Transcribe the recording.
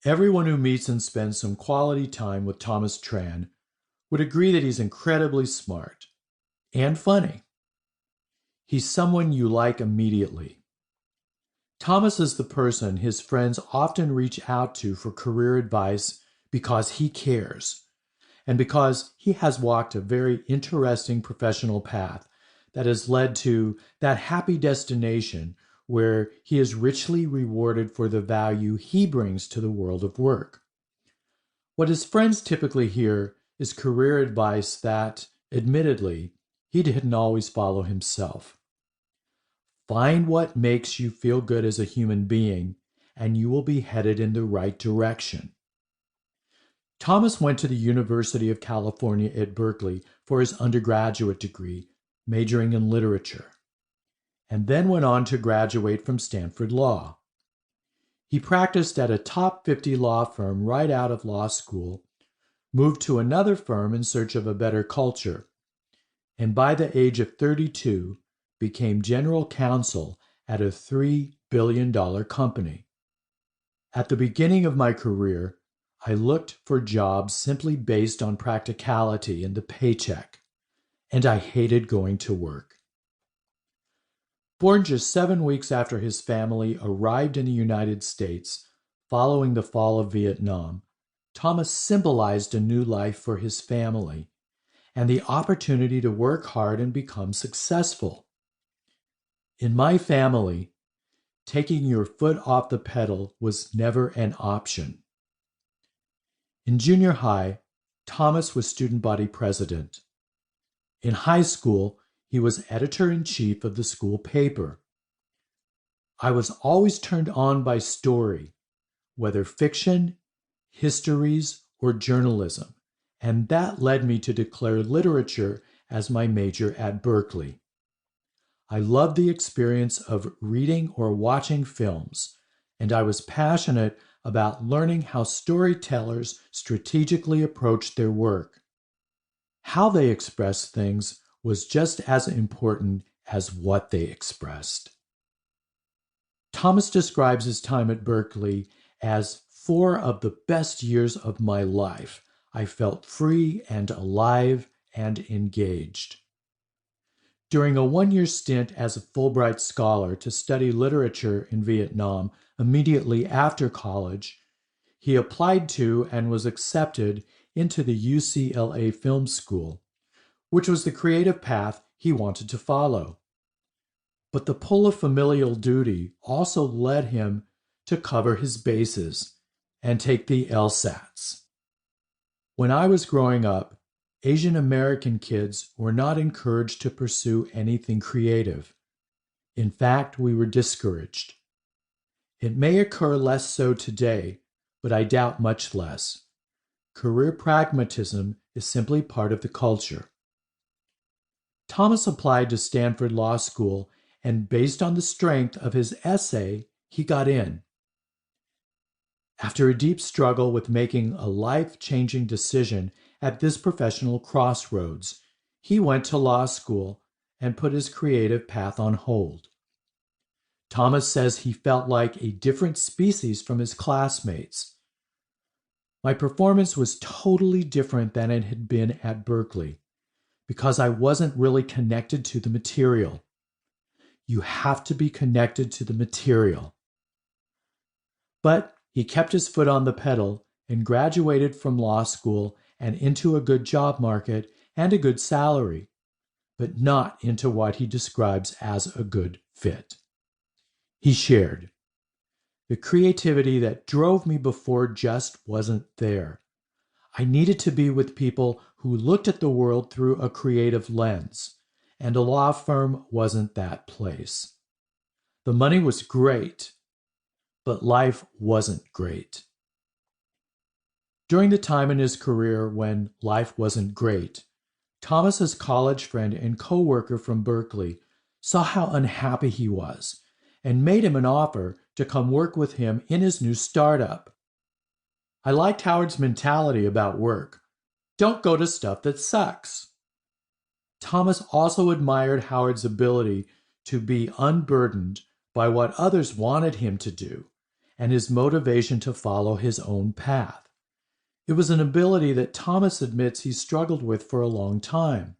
Everyone who meets and spends some quality time with Thomas Tran would agree that he's incredibly smart and funny. He's someone you like immediately. Thomas is the person his friends often reach out to for career advice because he cares and because he has walked a very interesting professional path that has led to that happy destination where he is richly rewarded for the value he brings to the world of work. What his friends typically hear is career advice that, admittedly, he didn't always follow himself. Find what makes you feel good as a human being, and you will be headed in the right direction. Thomas went to the University of California at Berkeley for his undergraduate degree, majoring in literature, and then went on to graduate from Stanford Law. He practiced at a top 50 law firm right out of law school, moved to another firm in search of a better culture, and by the age of 32, became general counsel at a $3 billion company. At the beginning of my career, I looked for jobs simply based on practicality and the paycheck, and I hated going to work. Born just 7 weeks after his family arrived in the United States following the fall of Vietnam, Thomas symbolized a new life for his family and the opportunity to work hard and become successful. In my family, taking your foot off the pedal was never an option. In junior high, Thomas was student body president. In high school, he was editor-in-chief of the school paper. I was always turned on by story, whether fiction, histories, or journalism, and that led me to declare literature as my major at Berkeley. I loved the experience of reading or watching films, and I was passionate about learning how storytellers strategically approached their work. How they expressed things was just as important as what they expressed. Thomas describes his time at Berkeley as 4 of the best years of my life. I felt free and alive and engaged. During a 1-year stint as a Fulbright scholar to study literature in Vietnam immediately after college, he applied to and was accepted into the UCLA Film School, which was the creative path he wanted to follow. But the pull of familial duty also led him to cover his bases and take the LSATs. When I was growing up, Asian American kids were not encouraged to pursue anything creative. In fact, we were discouraged. It may occur less so today, but I doubt much less. Career pragmatism is simply part of the culture. Thomas applied to Stanford Law School, and based on the strength of his essay, he got in. After a deep struggle with making a life-changing decision at this professional crossroads, he went to law school and put his creative path on hold. Thomas says he felt like a different species from his classmates. My performance was totally different than it had been at Berkeley because I wasn't really connected to the material. You have to be connected to the material. But he kept his foot on the pedal and graduated from law school and into a good job market and a good salary, but not into what he describes as a good fit. He shared, "The creativity that drove me before just wasn't there. I needed to be with people who looked at the world through a creative lens, and a law firm wasn't that place. The money was great, but life wasn't great." During the time in his career when life wasn't great, Thomas's college friend and co-worker from Berkeley saw how unhappy he was and made him an offer to come work with him in his new startup. I liked Howard's mentality about work. Don't go to stuff that sucks. Thomas also admired Howard's ability to be unburdened by what others wanted him to do and his motivation to follow his own path. It was an ability that Thomas admits he struggled with for a long time.